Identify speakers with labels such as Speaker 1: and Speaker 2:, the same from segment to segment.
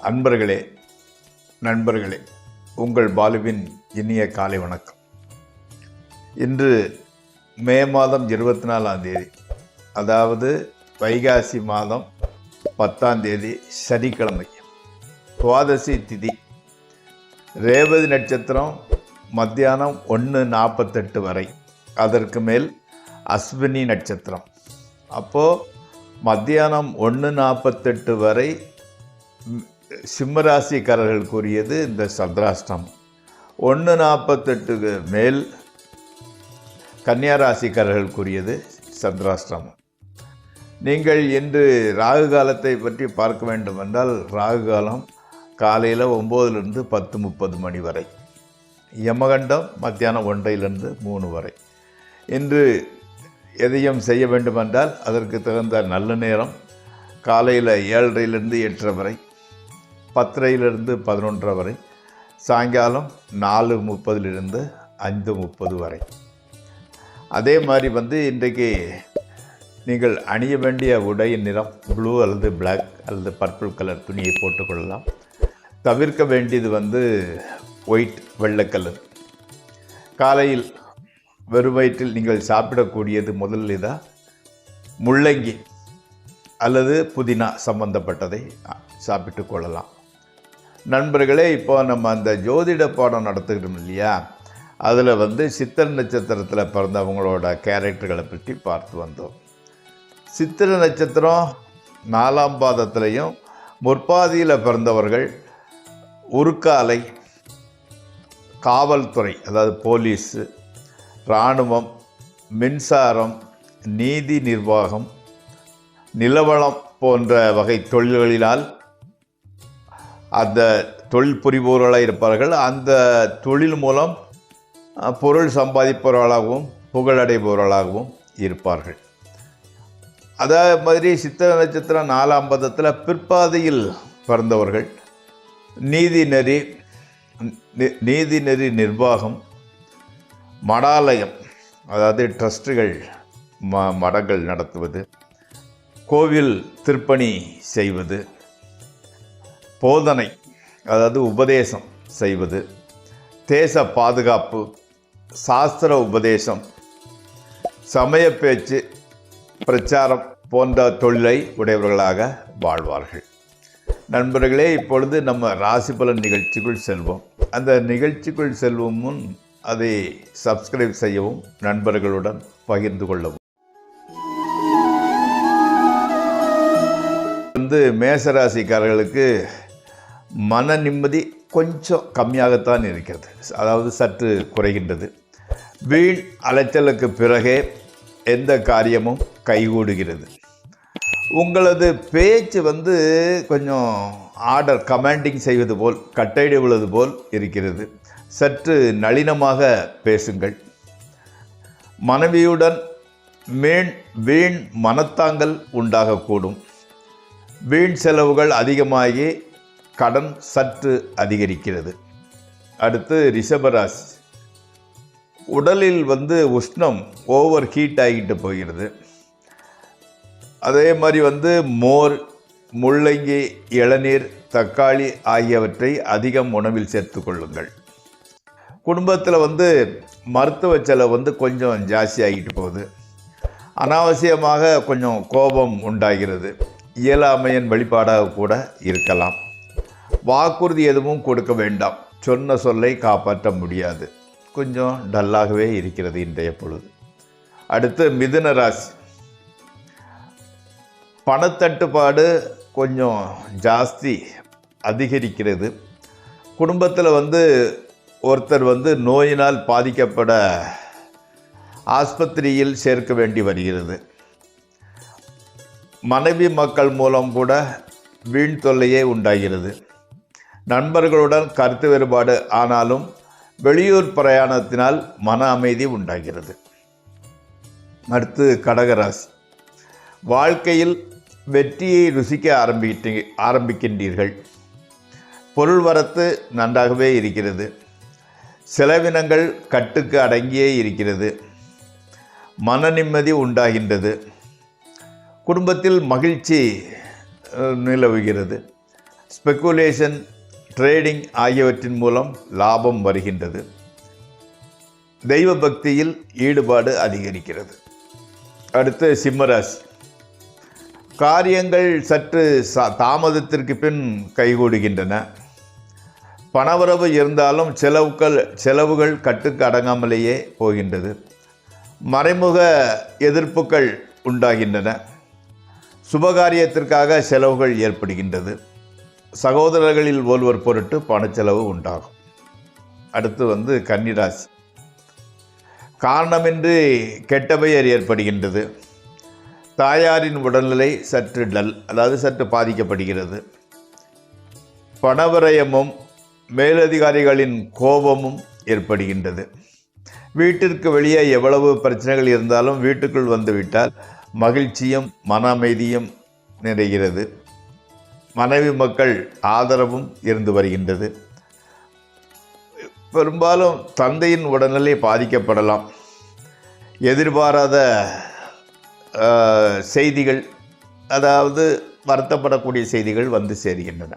Speaker 1: அன்பர்களே, நண்பர்களே, உங்கள் பாலுவின் இனிய காலை வணக்கம். இன்று மே மாதம் 24ஆம் தேதி, அதாவது வைகாசி மாதம் 10ஆம் தேதி சனிக்கிழமை, துவாதசி திதி, ரேவதி நட்சத்திரம் மத்தியானம் 1:48 வரை, அதற்கு மேல் அஸ்வினி நட்சத்திரம். அப்போது மத்தியானம் 1:48 வரை சிம்மராசிக்காரர்களுக்குரியது இந்த சந்திராஷ்டமம். 1:48க்கு மேல் கன்னியாராசிக்காரர்களுக்குரியது சந்திராஷ்டமம். நீங்கள் இன்று ராகு காலத்தை பற்றி பார்க்க வேண்டும் என்றால், ராகு காலம் காலையில் 9லிருந்து 10:30 மணி வரை, யமகண்டம் மத்தியானம் 1லிருந்து 3 வரை. இன்று எதையும் செய்ய வேண்டுமென்றால் அதற்கு தகுந்த நல்ல நேரம் காலையில் 7:30லிருந்து 8:30 வரை, 10:30லிருந்து 11:30 வரை, சாயங்காலம் 4:30லிருந்து 5:30 வரை. அதே மாதிரி இன்றைக்கு நீங்கள் அணிய வேண்டிய உடையின் நிறம் ப்ளூ அல்லது பிளாக் அல்லது பர்பிள் கலர் துணியை போட்டுக்கொள்ளலாம். தவிர்க்க வேண்டியது ஒயிட், வெள்ளை கலர். காலையில் வெறும் வயிற்றில் நீங்கள் சாப்பிடக்கூடியது முதல் முள்ளங்கி அல்லது புதினா சம்பந்தப்பட்டதை சாப்பிட்டு கொள்ளலாம். நண்பர்களே, இப்போ நம்ம அந்த ஜோதிட பாடம் நடத்துகிறோம் இல்லையா, அதில் சித்திரை நட்சத்திரத்தில் பிறந்தவங்களோட கேரக்டர்களை பற்றி பார்த்து வந்தோம். சித்திரை நட்சத்திரம் 4ஆம் பாதத்திலையும் முற்பாதியில் பிறந்தவர்கள் உருக்காலை, காவல்துறை அதாவது போலீஸு, இராணுவம், மின்சாரம், நீதி நிர்வாகம், நிலவளம் போன்ற வகை தொழில்களினால் அந்த தொழில் புரிபவர்களாக இருப்பார்கள். அந்த தொழில் மூலம் பொருள் சம்பாதிப்பவர்களாகவும் புகழடைபவர்களாகவும் இருப்பார்கள். அதே மாதிரி சித்திரை நட்சத்திரம் 4ஆம் பாதத்தில் பிற்பாதையில் பிறந்தவர்கள் நீதிநெறி நிர்வாகம், மடாலயம் அதாவது ட்ரஸ்ட்டுகள், மடங்கள் நடத்துவது, கோவில் திருப்பணி செய்வது, போதனை அதாவது உபதேசம் செய்வது, தேச பாதுகாப்பு, சாஸ்திர உபதேசம், சமய பேச்சு, பிரச்சாரம் போன்ற தொழிலை உடையவர்களாக வாழ்வார்கள். நண்பர்களே, இப்பொழுது நம்ம ராசி பலன் நிகழ்ச்சிக்குள் செல்வோம். அந்த நிகழ்ச்சிக்குள் செல்வும் முன் அதை சப்ஸ்கிரைப் செய்யவும், நண்பர்களுடன் பகிர்ந்து கொள்ளவும். மேசராசிக்காரர்களுக்கு மன நிம்மதி கொஞ்சம் கம்மியாகத்தான் இருக்கிறது, அதாவது சற்று குறைகின்றது. வீண் அலைச்சலுக்கு பிறகே எந்த காரியமும் கைகூடுகிறது. உங்களது பேச்சு கொஞ்சம் ஆர்டர் கமாண்டிங் செய்வது போல், கட்டளையிடுவது போல் இருக்கிறது. சற்று நளினமாக பேசுங்கள். மனைவியுடன் வீண் மனத்தாங்கல் உண்டாகக்கூடும். வீண் செலவுகள் அதிகமாகி கடன் சற்று அதிகரிக்கிறது. அடுத்து ரிஷபராசி. உடலில் உஷ்ணம் ஓவர் ஹீட் ஆகிட்டு போகிறது. அதே மாதிரி மோர், முள்ளங்கி, இளநீர், தக்காளி ஆகியவற்றை அதிகம் உணவில் சேர்த்து கொள்ளுங்கள். குடும்பத்தில் மருத்துவ செலவு கொஞ்சம் ஜாஸ்தி ஆகிட்டு போகுது. அனாவசியமாக கொஞ்சம் கோபம் உண்டாகிறது. இயலாமையின் வெளிப்பாடாக கூட இருக்கலாம். வாக்குறுதி எதுவும் கொடுக்க வேண்டாம். சொன்ன சொல்லை காப்பாற்ற முடியாது. கொஞ்சம் டல்லாகவே இருக்கிறது இன்றைய பொழுது. அடுத்து மிதுன ராசி. பணத்தட்டுப்பாடு கொஞ்சம் ஜாஸ்தி அதிகரிக்கிறது. குடும்பத்தில் ஒருத்தர் நோயினால் பாதிக்கப்பட ஆஸ்பத்திரியில் சேர்க்க வேண்டி வருகிறது. மனைவி மக்கள் மூலம் கூட வீண் தொல்லையே உண்டாகிறது. நண்பர்களுடன் கருத்து வேறுபாடு ஆனாலும் வெளியூர் பிரயாணத்தினால் மன அமைதி உண்டாகிறது. அடுத்து கடகராசி. வாழ்க்கையில் வெற்றியை ருசிக்க ஆரம்பிக்கின்றீர்கள். பொருள் வரத்து நன்றாகவே இருக்கிறது. செலவினங்கள் கட்டுக்கு அடங்கியே இருக்கிறது. மன நிம்மதி உண்டாகின்றது. குடும்பத்தில் மகிழ்ச்சி நிலவுகிறது. ஸ்பெக்குலேஷன், ட்ரேடிங் ஆகியவற்றின் மூலம் லாபம் வருகின்றது. தெய்வ பக்தியில் ஈடுபாடு அதிகரிக்கிறது. அடுத்து சிம்மராசி. காரியங்கள் சற்று தாமதத்திற்கு பின் கைகூடுகின்றன. பணவரவு இருந்தாலும் செலவுகள் கட்டுக்கு அடங்காமலேயே போகின்றது. மறைமுக எதிர்ப்புகள் உண்டாகின்றன. சுபகாரியத்திற்காக செலவுகள் ஏற்படுகின்றது. சகோதரர்களில் ஒருவர் பொருட்டு பணச்செலவு உண்டாகும். அடுத்து கன்னிராசி. காரணமின்றி கெட்ட பெயர் ஏற்படுகின்றது. தாயாரின் உடல்நிலை சற்று சற்று பாதிக்கப்படுகிறது. பணவிரயமும் மேலதிகாரிகளின் கோபமும் ஏற்படுகின்றது. வீட்டிற்கு வெளியே எவ்வளவு பிரச்சனைகள் இருந்தாலும் வீட்டுக்குள் வந்துவிட்டால் மகிழ்ச்சியும் மன அமைதியும் நிறைகிறது. மனைவி மக்கள் ஆதரவும் இருந்து வருகின்றது. பெரும்பாலும் தந்தையின் உடல்நிலை பாதிக்கப்படலாம். எதிர்பாராத செய்திகள், வருத்தப்படக்கூடிய செய்திகள் வந்து சேர்கின்றன.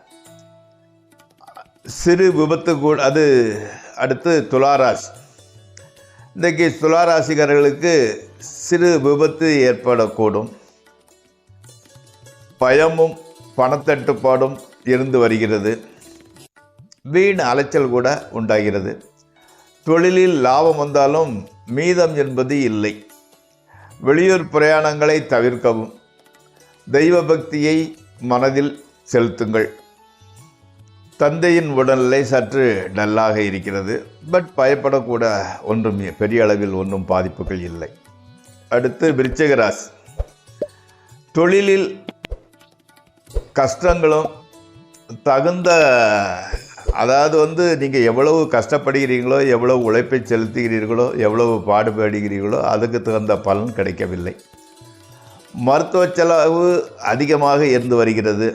Speaker 1: சிறு விபத்து கூட. அடுத்து துளாராசி. இன்றைக்கு துளாராசிக்காரர்களுக்கு சிறு விபத்து ஏற்படக்கூடும். பயமும் பணத்தட்டுப்பாடும் இருந்து வருகிறது. வீண் அலைச்சல் கூட உண்டாகிறது. தொழிலில் லாபம் வந்தாலும் மீதம் என்பது இல்லை. வெளியூர் பிரயாணங்களை தவிர்க்கவும். தெய்வ பக்தியை மனதில் செலுத்துங்கள். தந்தையின் உடல்நிலை சற்று டல்லாக இருக்கிறது. பயப்படக்கூட ஒன்றும் பெரிய அளவில் ஒன்றும் பாதிப்புகள் இல்லை. அடுத்து விருச்சிக ராசி. தொழிலில் கஷ்டங்களும் தகுந்த நீங்கள் எவ்வளவு கஷ்டப்படுகிறீங்களோ, எவ்வளவு உழைப்பை செலுத்துகிறீர்களோ, எவ்வளவு பாடுபடுகிறீர்களோ அதுக்கு தகுந்த பலன் கிடைக்கவில்லை. மருத்துவ செலவு அதிகமாக இருந்து வருகிறது.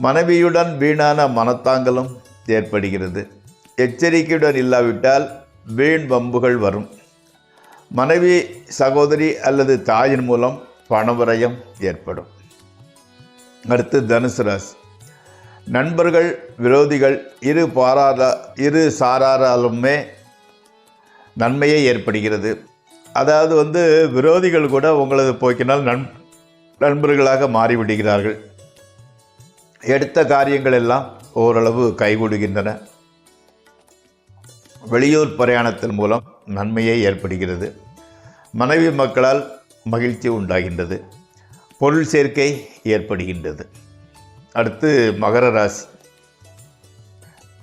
Speaker 1: மனைவியுடன் வீணான மனத்தாங்கலும் ஏற்படுகிறது. எச்சரிக்கையுடன் இல்லாவிட்டால் வீண் வம்புகள் வரும். மனைவி, சகோதரி அல்லது தாயின் மூலம் பணவிரயம் ஏற்படும். அடுத்து தனுசு ராசி. நண்பர்கள், விரோதிகள் இரு சாராராலுமே நன்மையே ஏற்படுகிறது. விரோதிகள் கூட உங்களது போக்கினால் நண்பர்களாக மாறிவிடுகிறார்கள். எடுத்த காரியங்கள் எல்லாம் ஓரளவு கைகூடுகின்றன. வெளியூர் பிரயாணத்தின் மூலம் நன்மையே ஏற்படுகிறது. மனைவி மக்களால் மகிழ்ச்சி உண்டாகின்றது. பொருள் சேர்க்கை ஏற்படுகின்றது. அடுத்து மகர ராசி.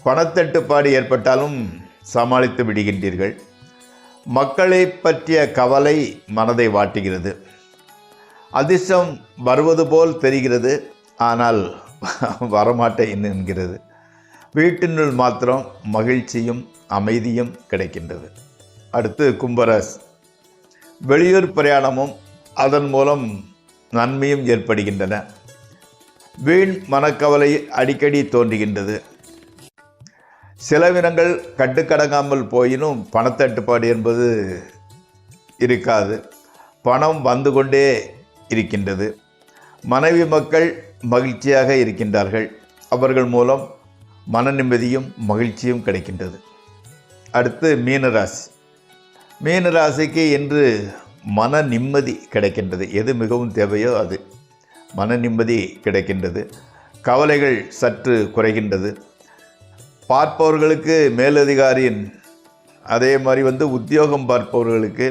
Speaker 1: பணத்தட்டுப்பாடு ஏற்பட்டாலும் சமாளித்து விடுகின்றீர்கள். மக்களை பற்றிய கவலை மனதை வாட்டுகிறது. அதிர்ஷ்டம் வருவது போல் தெரிகிறது, ஆனால் வரமாட்டேன் என்கிறது. வீட்டினுள் மாத்திரம் மகிழ்ச்சியும் அமைதியும் கிடைக்கின்றது. அடுத்து கும்பராசி. வெளியூர் பிரயாணமும் அதன் மூலம் நன்மையும் ஏற்படுகின்றன. வீண் மனக்கவலை அடிக்கடி தோன்றுகின்றது. செலவினங்கள் கட்டுக்கடங்காமல் போயினும் பணத்தட்டுப்பாடு என்பது இருக்காது. பணம் வந்து கொண்டே இருக்கின்றது. மனைவி மக்கள் மகிழ்ச்சியாக இருக்கின்றார்கள். அவர்கள் மூலம் மன நிம்மதியும் மகிழ்ச்சியும் கிடைக்கின்றது. அடுத்து மீனராசி. மீனராசிக்கு இன்று மன நிம்மதி கிடைக்கின்றது. எது மிகவும் தேவையோ அது. மன நிம்மதி கிடைக்கின்றது. கவலைகள் சற்று குறைகின்றது. பார்ப்பவர்களுக்கு மேலதிகாரியின் அதே மாதிரி உத்தியோகம் பார்ப்பவர்களுக்கு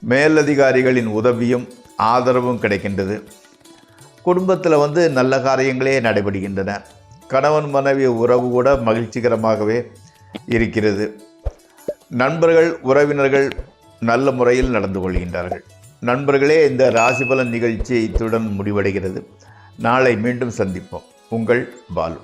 Speaker 1: மேலதிகாரிகளின் உதவியும் ஆதரவும் கிடைக்கின்றது. குடும்பத்தில் நல்ல காரியங்களே நடைபெறுகின்றன. கணவன் மனைவி உறவு கூட மகிழ்ச்சிகரமாகவே இருக்கிறது. நண்பர்கள், உறவினர்கள் நல்ல முறையில் நடந்து கொள்கின்றார்கள். நண்பர்களே, இந்த ராசி பலன் நிகழ்ச்சி இத்துடன் முடிவடைகிறது. நாளை மீண்டும் சந்திப்போம். உங்கள் பாலு.